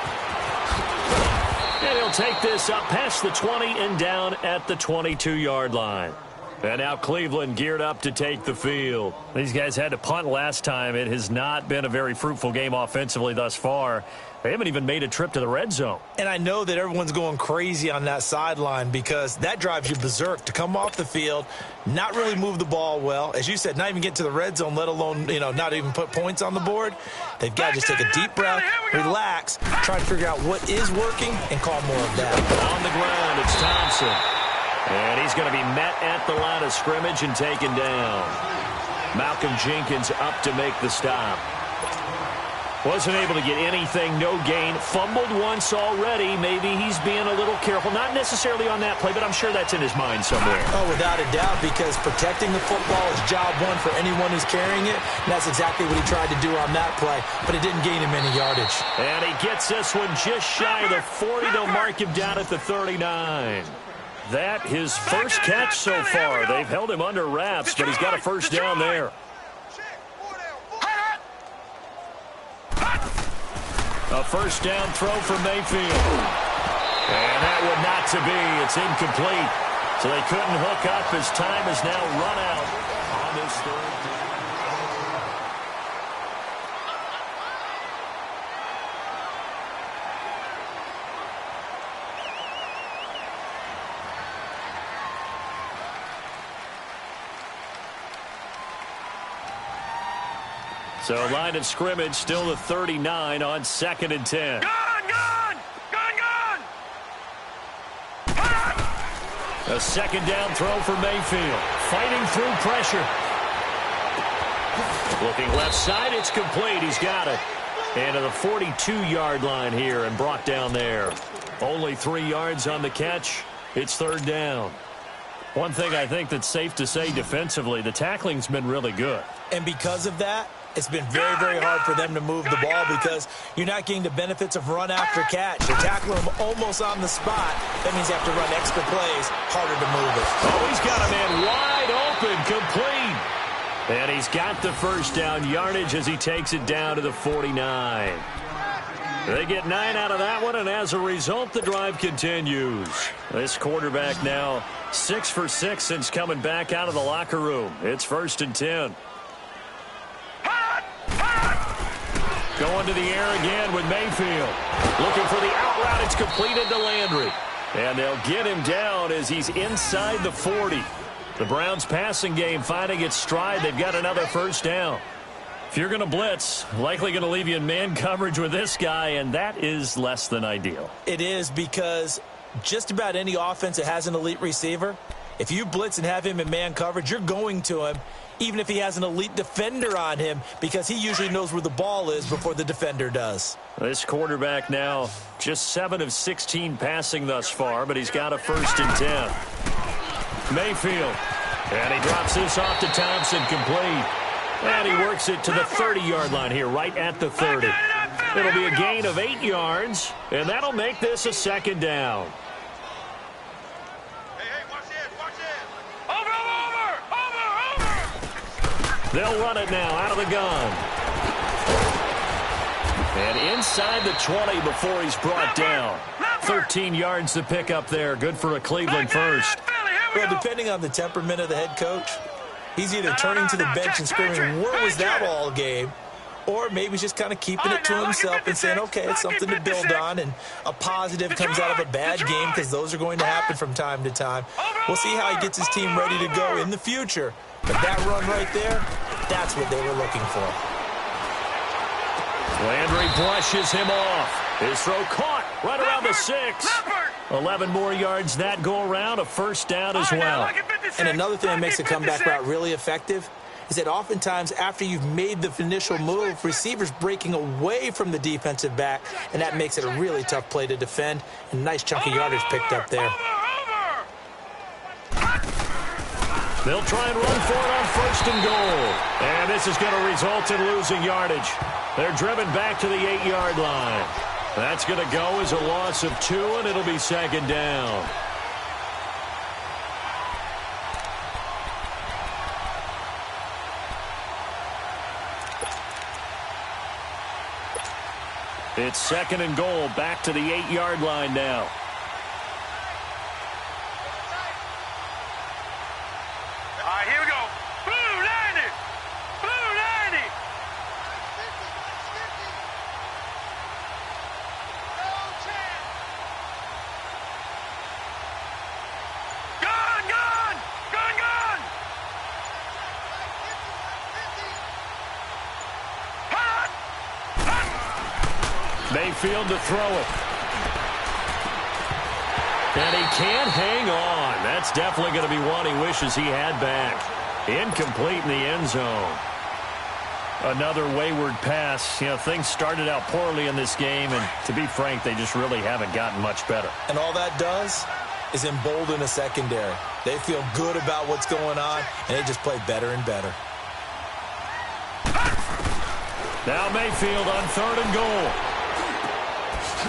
[SPEAKER 1] And he'll take this up past the 20 and down at the 22-yard line. And now Cleveland geared up to take the field. These guys had to punt last time. It has not been a very fruitful game offensively thus far. They haven't even made a trip to the red zone.
[SPEAKER 2] And I know that everyone's going crazy on that sideline because that drives you berserk to come off the field, not really move the ball well. As you said, not even get to the red zone, let alone, not even put points on the board. They've got to just take a deep breath, relax, try to figure out what is working, and call more of that.
[SPEAKER 1] On the ground, it's Thompson. And he's going to be met at the line of scrimmage and taken down. Malcolm Jenkins up to make the stop. Wasn't able to get anything, no gain. Fumbled once already. Maybe he's being a little careful. Not necessarily on that play, but I'm sure that's in his mind somewhere.
[SPEAKER 2] Oh, without a doubt, because protecting the football is job one for anyone who's carrying it. And that's exactly what he tried to do on that play, but it didn't gain him any yardage.
[SPEAKER 1] And he gets this one just shy of the 40. They'll mark him down at the 39. That his first catch so far. They've held him under wraps, but he's got a first down there. A first down throw for Mayfield. And that one not to be. It's incomplete. So they couldn't hook up as time has now run out on this third down. So line of scrimmage still the 39 on 2nd and 10.
[SPEAKER 3] Gone!
[SPEAKER 1] A second down throw for Mayfield. Fighting through pressure. Looking left side, it's complete. He's got it. And to the 42-yard line here and brought down there. Only 3 yards on the catch. It's third down. One thing I think that's safe to say defensively, the tackling's been really good.
[SPEAKER 2] And because of that, it's been very, very hard for them to move the ball because you're not getting the benefits of run after catch. You're tackling them almost on the spot. That means you have to run extra plays, harder to move it.
[SPEAKER 1] Oh, he's got a man wide open, complete. And he's got the first down yardage as he takes it down to the 49. They get 9 out of that one, and as a result, the drive continues. This quarterback now 6 for 6 since coming back out of the locker room. It's 1st and 10. Going to the air again with Mayfield. Looking for the out route. It's completed to Landry. And they'll get him down as he's inside the 40. The Browns passing game finding its stride. They've got another first down. If you're going to blitz, likely going to leave you in man coverage with this guy, and that is less than ideal.
[SPEAKER 2] It is because just about any offense that has an elite receiver, if you blitz and have him in man coverage, you're going to him, even if he has an elite defender on him, because he usually knows where the ball is before the defender does.
[SPEAKER 1] This quarterback now just 7 of 16 passing thus far, but he's got a 1st and 10. Mayfield And he drops this off to Thompson, complete. And he works it to the 30-yard line here, right at the 30. It'll be a gain of 8 yards, and that'll make this a second down. They'll run it now out of the gun. And inside the 20 before he's brought down. 13 yards to pick up there. Good for a Cleveland first.
[SPEAKER 2] Well, depending on the temperament of the head coach, he's either turning to the bench and screaming, where was that all game? Or maybe he's just kind of keeping it to himself and saying, okay, it's something to build on, and a positive comes out of a bad game because those are going to happen from time to time. We'll see how he gets his team ready to go in the future. But that run right there, that's what they were looking for.
[SPEAKER 1] Landry brushes him off. His throw caught right around the 6. 11 more yards that go around, a first down as well.
[SPEAKER 2] And another thing that makes a comeback route really effective is that oftentimes after you've made the initial move, receivers breaking away from the defensive back, and that makes it a really tough play to defend. And a nice chunk of yardage picked up there.
[SPEAKER 1] They'll try and run for it on 1st and goal. And this is going to result in losing yardage. They're driven back to the 8-yard line. That's going to go as a loss of 2, and it'll be second down. It's 2nd and goal, back to the 8-yard line now.
[SPEAKER 3] All right, here we go. Blue 90. Blue 90. Gun, gun. Gun, gun. Hot.
[SPEAKER 1] Mayfield to throw it. And he can't hang on. That's definitely going to be one he wishes he had back. Incomplete in the end zone. Another wayward pass. You know, things started out poorly in this game, and to be frank, they just really haven't gotten much better.
[SPEAKER 2] And all that does is embolden a secondary. They feel good about what's going on, and they just play better and better.
[SPEAKER 1] Now Mayfield on 3rd and goal.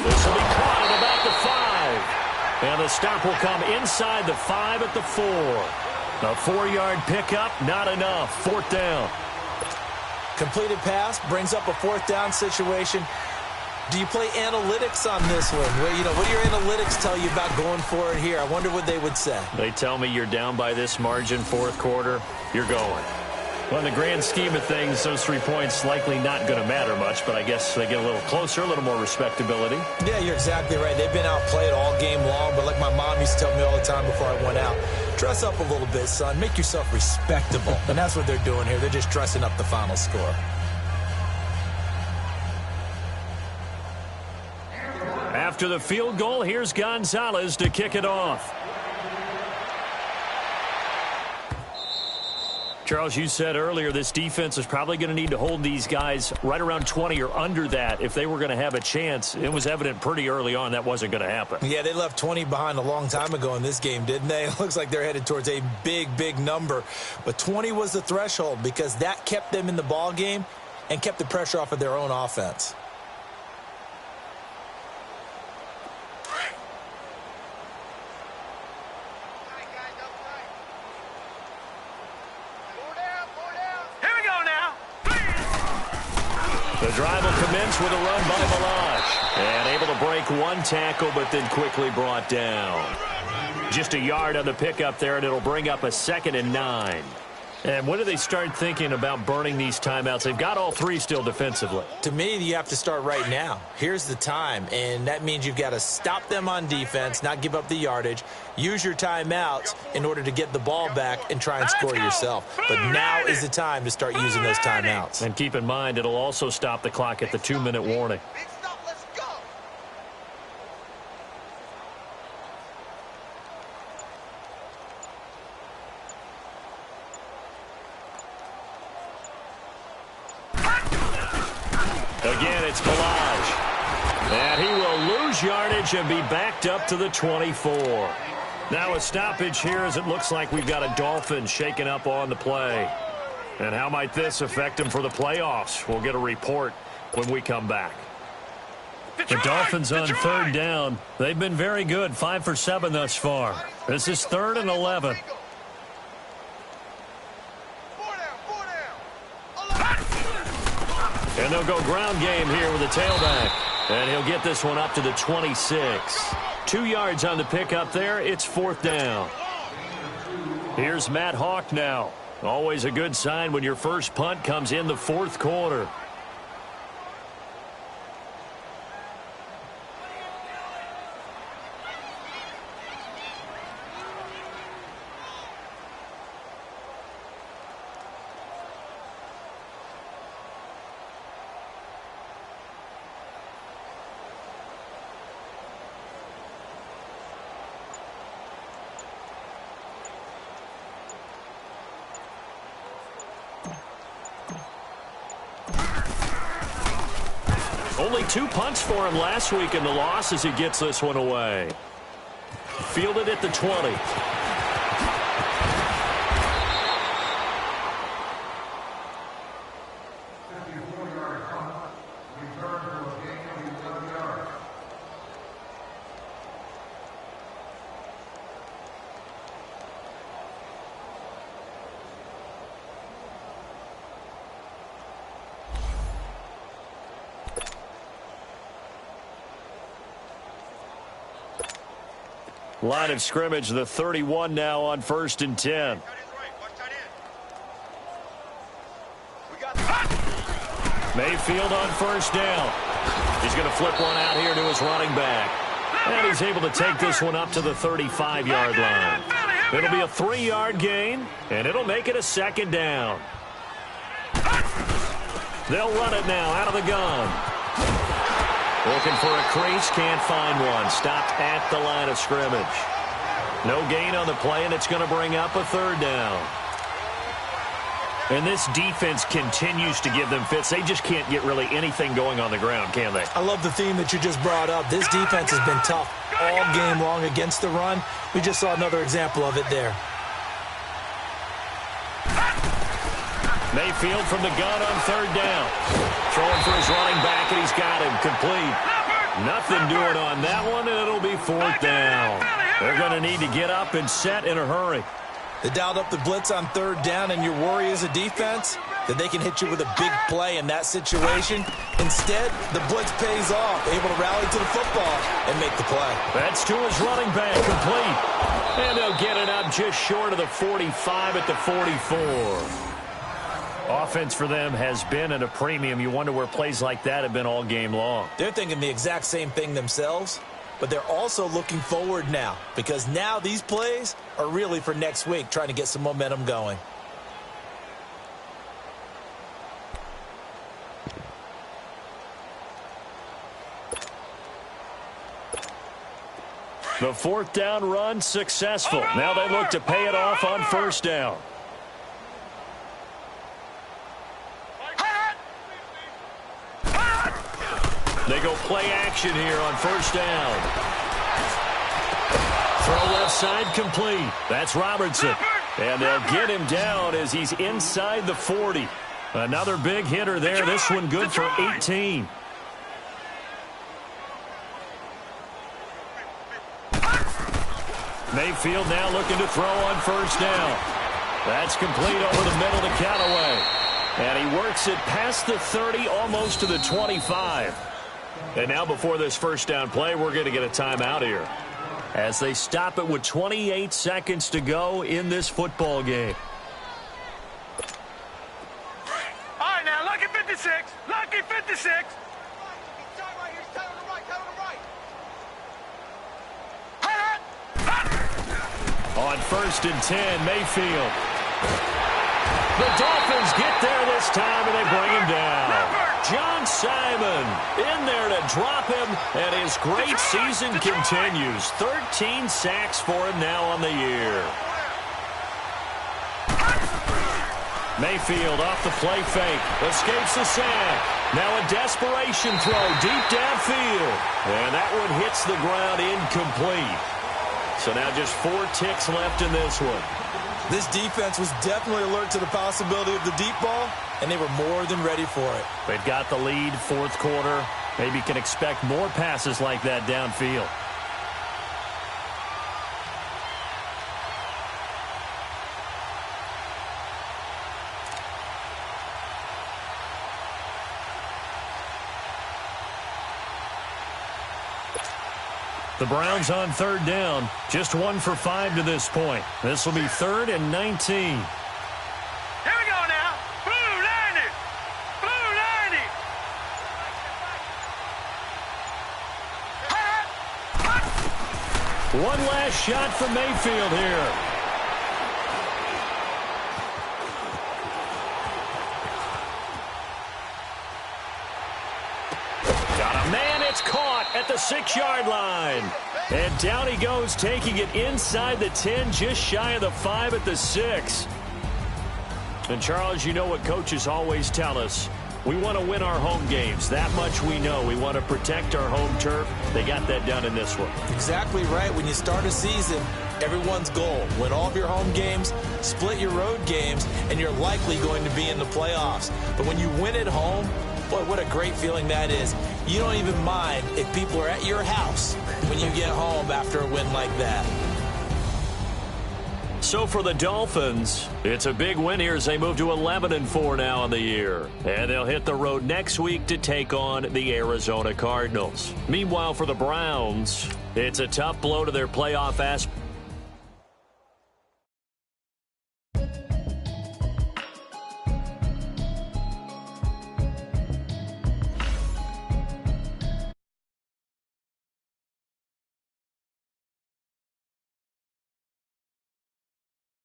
[SPEAKER 1] This will be caught at about the 5. And the stop will come inside the 5 at the 4. A 4-yard pickup, not enough. 4th down.
[SPEAKER 2] Completed pass brings up a 4th down situation. Do you play analytics on this one? Well, you know, what do your analytics tell you about going for it here? I wonder what they would say.
[SPEAKER 1] They tell me you're down by this margin, 4th quarter, you're going. Well, in the grand scheme of things, those 3 points likely not going to matter much, but I guess they get a little closer, a little more respectability.
[SPEAKER 2] Yeah, you're exactly right. They've been outplayed all game long, but like my mom used to tell me all the time before I went out, dress up a little bit, son. Make yourself respectable. And that's what they're doing here. They're just dressing up the final score.
[SPEAKER 1] After the field goal, here's Gonzalez to kick it off. Charles, you said earlier this defense is probably going to need to hold these guys right around 20 or under that if they were going to have a chance. It was evident pretty early on that wasn't going to happen.
[SPEAKER 2] Yeah, they left 20 behind a long time ago in this game, didn't they? It looks like they're headed towards a big, big number. But 20 was the threshold because that kept them in the ball game and kept the pressure off of their own offense.
[SPEAKER 1] The drive will commence with a run by Malage. And able to break one tackle, but then quickly brought down. Just a yard on the pickup there, and it'll bring up a 2nd and 9. And when do they start thinking about burning these timeouts? They've got all 3 still defensively.
[SPEAKER 2] To me, you have to start right now. Here's the time, and that means you've got to stop them on defense, not give up the yardage, use your timeouts in order to get the ball back and try and score yourself. But now is the time to start using those timeouts.
[SPEAKER 1] And keep in mind, it'll also stop the clock at the 2-minute warning. Again, it's Malage. And he will lose yardage and be backed up to the 24. Now a stoppage here as it looks like we've got a Dolphin shaken up on the play. And how might this affect them for the playoffs? We'll get a report when we come back. The Dolphins on third down. They've been very good, 5 for 7 thus far. This is 3rd and 11. And they'll go ground game here with the tailback. And he'll get this one up to the 26. 2 yards on the pickup there. It's 4th down. Here's Matt Hawk now. Always a good sign when your first punt comes in the 4th quarter. Only 2 punts for him last week in the loss as he gets this one away. Fielded at the 20. Line of scrimmage, the 31 now on 1st and 10. Mayfield on 1st down. He's going to flip one out here to his running back. And he's able to take this one up to the 35-yard line. It'll be a 3-yard gain, and it'll make it a 2nd down. They'll run it now out of the gun. Looking for a crease, can't find one. Stopped at the line of scrimmage. No gain on the play, and it's going to bring up a 3rd down. And this defense continues to give them fits. They just can't get really anything going on the ground, can they?
[SPEAKER 2] I love the theme that you just brought up. This defense has been tough all game long against the run. We just saw another example of it there.
[SPEAKER 1] Mayfield from the gun on 3rd down. Throwing for his running back, and he's got him complete. Nothing doing on that one, and it'll be 4th down. They're going to need to get up and set in a hurry.
[SPEAKER 2] They dialed up the blitz on 3rd down, and your worry as a defense that they can hit you with a big play in that situation. Instead, the blitz pays off, able to rally to the football and make the play.
[SPEAKER 1] That's to his running back, complete. And they'll get it up just short of the 45 at the 44. Offense for them has been at a premium. You wonder where plays like that have been all game long.
[SPEAKER 2] They're thinking the exact same thing themselves, but they're also looking forward now because now these plays are really for next week, trying to get some momentum going.
[SPEAKER 1] The 4th down run successful. Now they look to pay it off on 1st down. They go play action here on 1st down. Throw left side complete. That's Robertson. And they'll get him down as he's inside the 40. Another big hitter there. This one good for 18. Mayfield now looking to throw on 1st down. That's complete over the middle to Callaway. And he works it past the 30, almost to the 25. And now before this 1st down play, we're going to get a timeout here as they stop it with 28 seconds to go in this football game.
[SPEAKER 3] All right, now, lucky 56. Lucky 56.
[SPEAKER 1] On 1st and 10, Mayfield. The Dolphins get there this time, and they bring him down. John Simon in there to drop him, and his great season continues. 13 sacks for him now on the year. Mayfield off the play fake, escapes the sack. Now a desperation throw deep downfield, and that one hits the ground incomplete. So now just 4 ticks left in this one.
[SPEAKER 2] This defense was definitely alert to the possibility of the deep ball, and they were more than ready for it.
[SPEAKER 1] They've got the lead, fourth quarter. Maybe can expect more passes like that downfield. The Browns on third down. Just 1 for 5 to this point. This will be 3rd and 19.
[SPEAKER 3] Here we go now. Blue 90. Blue 90.
[SPEAKER 1] One last shot for Mayfield here. Got a man. It's caught at the 6-yard line. And down he goes, taking it inside the 10, just shy of the 5 at the 6. And, Charles, you know what coaches always tell us. We want to win our home games. That much we know. We want to protect our home turf. They got that done in this one.
[SPEAKER 2] Exactly right. When you start a season, everyone's goal: win all of your home games, split your road games, and you're likely going to be in the playoffs. But when you win at home, boy, what a great feeling that is. You don't even mind if people are at your house when you get home after a win like that.
[SPEAKER 1] So for the Dolphins, it's a big win here as they move to 11-4 now in the year. And they'll hit the road next week to take on the Arizona Cardinals. Meanwhile, for the Browns, it's a tough blow to their playoff aspirations.